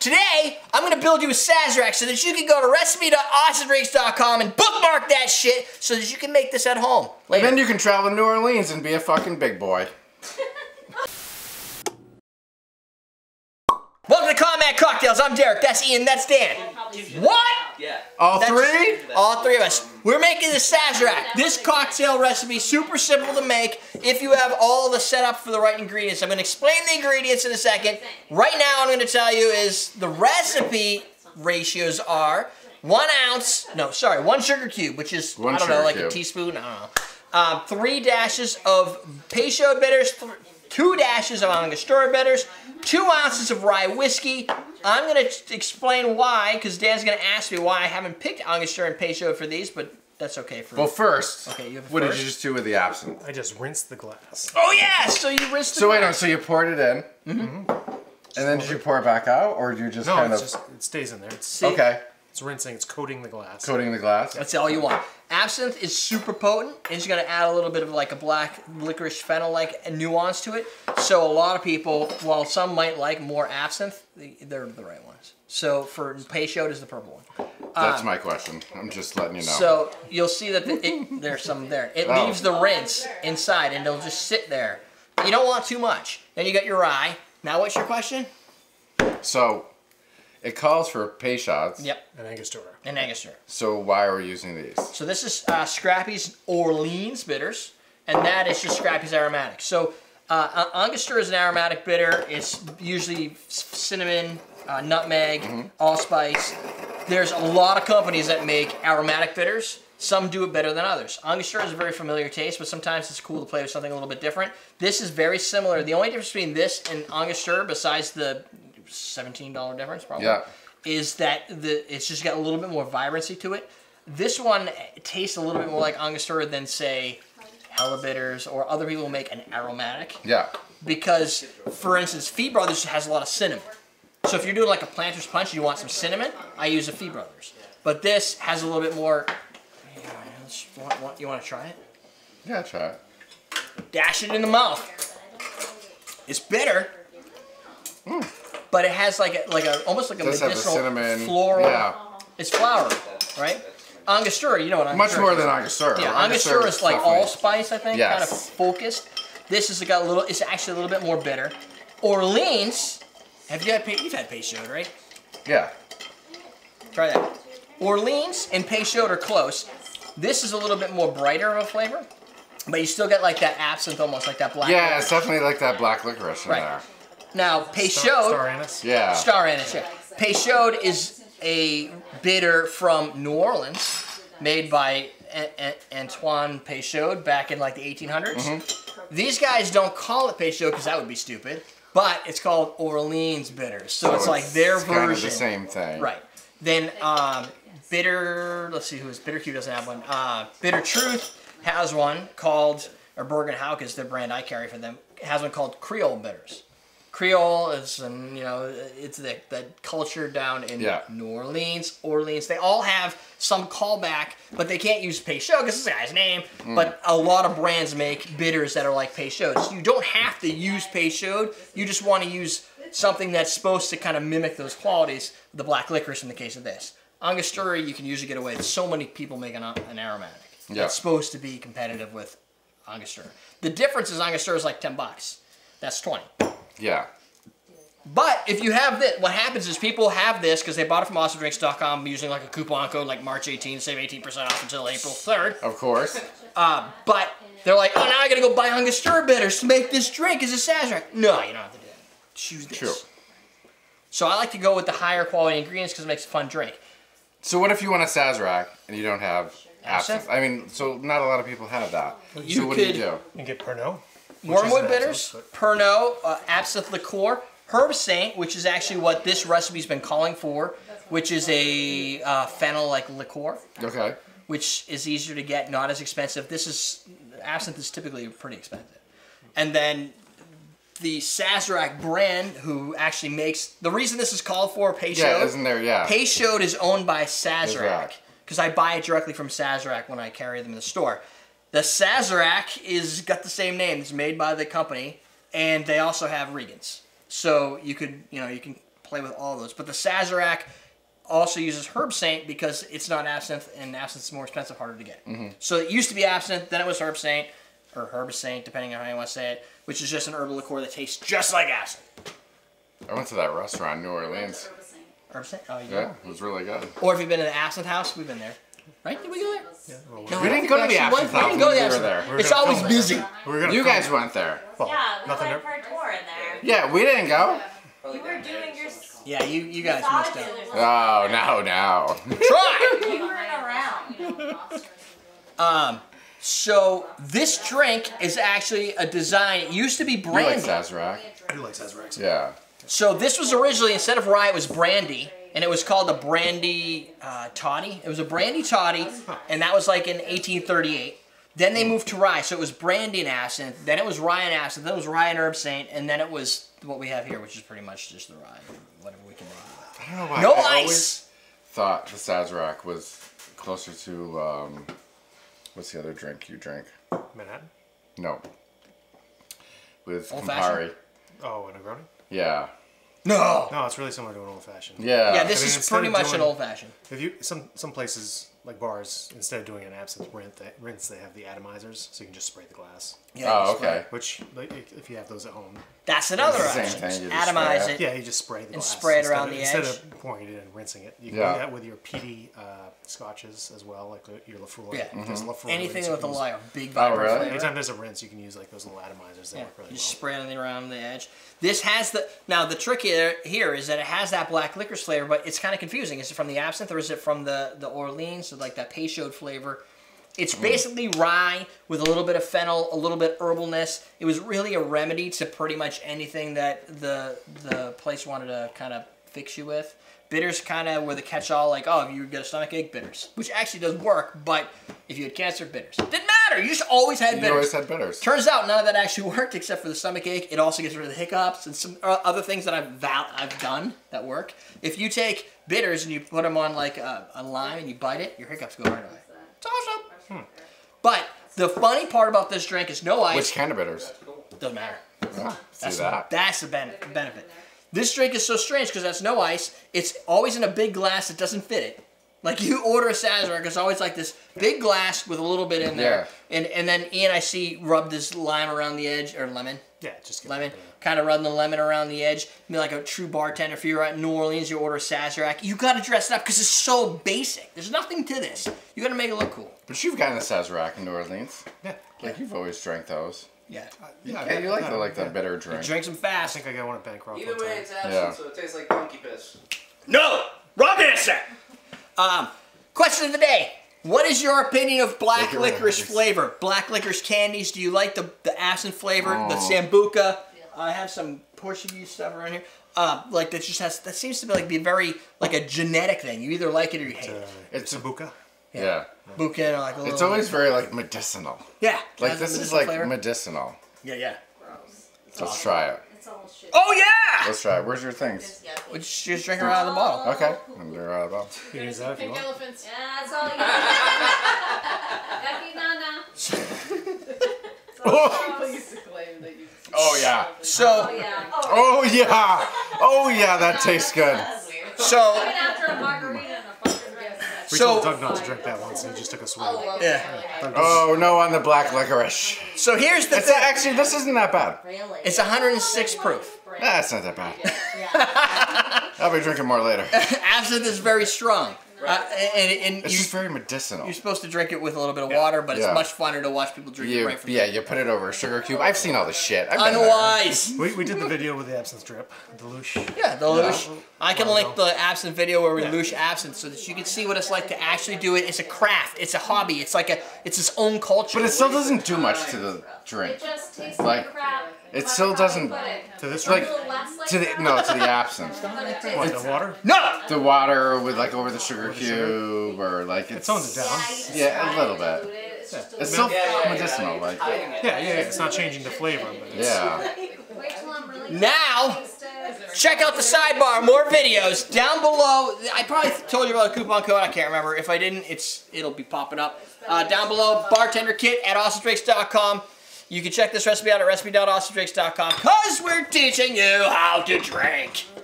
Today, I'm gonna build you a Sazerac so that you can go to recipe.awesomeDrinks.com and bookmark that shit so that you can make this at home later. And then you can travel to New Orleans and be a fucking big boy. Welcome to Combat Cocktails. I'm Derek. That's Ian. That's Dan. What? Yeah. All three? All three of us. We're making the Sazerac. This cocktail recipe, super simple to make if you have all the setup for the right ingredients. I'm going to explain the ingredients in a second. Right now, I'm going to tell you is the recipe ratios are 1 sugar cube, which is, I don't know, like a teaspoon, I don't know. 3 dashes of Peychaud bitters, 2 dashes of Angostura bitters, 2 ounces of rye whiskey. I'm going to explain why, because Dan's going to ask me why I haven't picked Angostura and Peychaud for these, but that's okay for me. Well, first, okay, you what did you just do with the absinthe? I just rinsed the glass. Oh yeah, so you rinsed the glass. So wait, so you poured it in, and then did you pour it back out, or do you just kind of... No, it stays in there. Okay. It's rinsing, it's coating the glass. Coating the glass? That's all you want. Absinthe is super potent. It's going to add a little bit of like a black licorice fennel-like nuance to it. So a lot of people, while some might like more absinthe, they're the right ones. So for Peychaud is the purple one. That's my question. I'm just letting you know. So you'll see that there's some there. It leaves the rinse inside and it'll just sit there. You don't want too much. Then you got your rye. Now what's your question? So... it calls for Peychaud. Yep. And Angostura. And Angostura. So why are we using these? So this is Scrappy's Orleans bitters, and that is just Scrappy's aromatic. So Angostura is an aromatic bitter. It's usually cinnamon, nutmeg, allspice. There's a lot of companies that make aromatic bitters. Some do it better than others. Angostura is a very familiar taste, but sometimes it's cool to play with something a little bit different. This is very similar. The only difference between this and Angostura, besides the $17 difference probably, is that it's just got a little bit more vibrancy to it. This one tastes a little bit more like Angostura than, say, Hella Bitters or other people make an aromatic. Yeah. Because, for instance, Fee Brothers has a lot of cinnamon. So if you're doing like a Planter's Punch and you want some cinnamon, I use a Fee Brothers. But this has a little bit more... You want to try it? Yeah, try it. Dash it in the mouth. It's bitter. But it has almost like a medicinal floral. Yeah. It's flowery, right? Angostura, you know what Angostura is. Much more than Angostura. Yeah, Angostura is like allspice, I think, kind of focused. This has got a little. It's actually a little bit more bitter. Orleans, you've had Peychaud, right? Yeah. Try that. Orleans and Peychaud are close. This is a little bit more brighter of a flavor, but you still get like that absinthe, almost like that black. Yeah, licorice. it's definitely like that black licorice in there. Now, Peychaud... Star anise? Yeah. Star anise, yeah. Peychaud is a bitter from New Orleans, made by Antoine Peychaud back in like the 1800s. These guys don't call it Peychaud because that would be stupid, but it's called Orleans bitters. So it's like their version. Kind of the same thing. Right. Then let's see, Bitter Q doesn't have one. Bitter Truth has one called, or Bergen Hauk is the brand I carry for them, has one called Creole bitters. Creole is, it's the culture down in New Orleans, They all have some callback, but they can't use Peychaud because it's the guy's name. But a lot of brands make bitters that are like Peychaud. So you don't have to use Peychaud. You just want to use something that's supposed to kind of mimic those qualities, the black licorice in the case of this. Angostura, you can usually get away with. So many people make an aromatic. That's supposed to be competitive with Angostura. The difference is Angostura is like $10. That's 20. Yeah. But if you have this, what happens is people have this because they bought it from awesomedrinks.com using like a coupon code like March 18 to save 18% off until April 3rd. Of course. But they're like, oh, now I gotta go buy Angostura bitters to make this drink as a Sazerac. No, you don't have to do that. Choose this. True. So I like to go with the higher quality ingredients because it makes a fun drink. So what if you want a Sazerac and you don't have absinthe? I mean, so not a lot of people have that. So what do you do? You can get Pernod. Wormwood bitters, Pernod, absinthe liqueur, Herbsaint, which is actually what this recipe's been calling for, which is a fennel-like liqueur. Okay. Which is easier to get, not as expensive. Absinthe is typically pretty expensive. And then the Sazerac brand, who actually makes, the reason this is called for, Peychaud. Yeah, isn't there, yeah. Peychaud is owned by Sazerac, because I buy it directly from Sazerac when I carry them in the store. The Sazerac is got the same name. It's made by the company, and they also have Regans. So you could, you can play with all those. But the Sazerac also uses Herbsaint because it's not absinthe, and absinthe is more expensive, harder to get. So it used to be absinthe, then it was Herbsaint, or Herbsaint, depending on how you want to say it, which is just an herbal liqueur that tastes just like absinthe. I went to that restaurant in New Orleans. Herbsaint? Oh, you Yeah, it was really good. Or if you've been to the Absinthe House, we've been there. Right? Did we go there? Yeah, well, No, We didn't go to the actually Absinthe went. House We didn't go to the when we were Absinthe. there. It's always busy. we were gonna You film guys it. went there. Well, Yeah, we nothing. went for a tour in there. Yeah, we didn't go. You were doing your Yeah, you guys missed out. Oh, no. Try! You weren't around. So this drink is actually a design. It used to be You like brandy. Sazerac? I do like Sazerac. Yeah. So this was originally, instead of rye, it was brandy. And it was called a Brandy Toddy. It was a Brandy Toddy, and that was like in 1838. Then they moved to rye, so it was brandy and absinthe. Then it was rye and absinthe. Then it was rye and Herbsaint, and then it was what we have here, which is pretty much just the rye, whatever we can do. I don't know why. No I ice. always thought the Sazerac was closer to, what's the other drink you drink? Manhattan. No. With Old-fashioned? Campari. Oh, a Negroni. No. No, it's really similar to an old fashioned. Yeah. Yeah, this I mean, is instead pretty of much an doing- old fashioned. If you some places like bars, instead of doing an absinthe rinse, they have the atomizers, so you can just spray the glass. Yeah, Oh, you spray okay. it. Which, like, if you have those at home, That's another It's the same option. thing, Just you just atomize spray it. yeah, you just spray the glass spray it instead around of, the instead edge. of pouring it in and rinsing it. You can Yeah. do that with your peaty scotches as well, like your Lafroy. Yeah. There's Lafroy Anything rinse you with a can use. light, big Oh, vibrant really? flavor. Anytime there's a rinse, you can use like those little atomizers. They Yeah, work really you just well. spray it around the edge. This has now the trick here is that it has that black licorice flavor, but it's kind of confusing. Is it from the absinthe or is it from the Orleans? So like that Peychaud flavor. It's basically rye with a little bit of fennel, a little bit herbalness. It was really a remedy to pretty much anything that the place wanted to kind of fix you with. Bitters kind of were the catch-all, like, oh, if you get a stomachache, bitters. Which actually does work, but if you had cancer, bitters. Didn't matter, you just always had bitters. You always had bitters. Turns out none of that actually worked except for the stomachache. It also gets rid of the hiccups and some other things that I've done that work. If you take bitters and you put them on like a lime and you bite it, your hiccups go right away. It's awesome. But the funny part about this drink is no ice. Which kind of bitters? Doesn't matter. Oh, see That's that? That's the benefit. This drink is so strange because that's no ice. It's always in a big glass that doesn't fit it. Like you order a Sazerac, it's always like this big glass with a little bit in there. Yeah. And then Ian, I see, rubbed this lime around the edge, or lemon. Yeah, just Lemon. Kind of rubbing the lemon around the edge. Be like a true bartender. If you're at New Orleans, you order a Sazerac. You got to dress it up because it's so basic. There's nothing to this. You got to make it look cool. But you've gotten a Sazerac in New Orleans. Yeah. Like you've always drank those. Yeah. Yeah, you like the bitter drink. Drink them I fast. think I got one at Bancroft. Either one way, time. it's absinthe, Yeah. so it tastes like donkey piss. No! Wrong answer! Question of the day. What is your opinion of black licorice flavor? Black licorice candies. Do you like the absinthe flavor? The Sambuca. I have some Portuguese stuff around here. Like that seems to be very like a genetic thing. You either like it or you hate it. It's Sambuca. Yeah. Buca, like a little. It's always very like medicinal. Yeah. Like has this a is medicinal like flavor. medicinal. Yeah. Let's try it. It's almost shit. Oh yeah! Let's try it. Where's your things? We just drink her out of the bottle. Okay. I'm gonna right about. You can use that if you Pink want. elephants. Yeah, that's all you got. Yucky nana. Please claim that you. Oh yeah. So, Oh yeah. Oh yeah. Oh yeah. That tastes good. That's weird. so Coming after a margarita and a fucking drink. We So- told Doug not to drink that once, and he just took a swig. yeah. Oh no, on the black licorice. So here's the It's thing. actually this isn't that bad. Really? It's 106 proof. That's not that bad. Yeah. I'll be drinking more later. Absinthe is very strong. And It's you, just very medicinal. you're supposed to drink it with a little bit of water, but Yeah. it's much funner to watch people drink it right from You put it over a sugar cube. I've seen all the shit. I've been there. Unwise. We did the video with the absinthe drip, the louche. Yeah, the louche. I can link the absinthe video where we louche absinthe so that you can see what it's like to actually do it. It's a craft. It's a hobby. It's its own culture. But it still doesn't do much to the drink. It just tastes Like, like crap. It still doesn't. To this Like drink? to the absinthe. What, the water? No! The water with like over the sugar cube or like It it's tones it down. Yeah, a little bit. It's still medicinal. Like Yeah, it's not changing the flavor, but it's... yeah. Wait till I'm really Now, check out the sidebar. More videos down below. I probably told you about a coupon code. I can't remember. If I didn't, it'll be popping up down below. Bartender kit at awesomedrinks.com. You can check this recipe out at recipe.awesomedrinks.com because we're teaching you how to drink.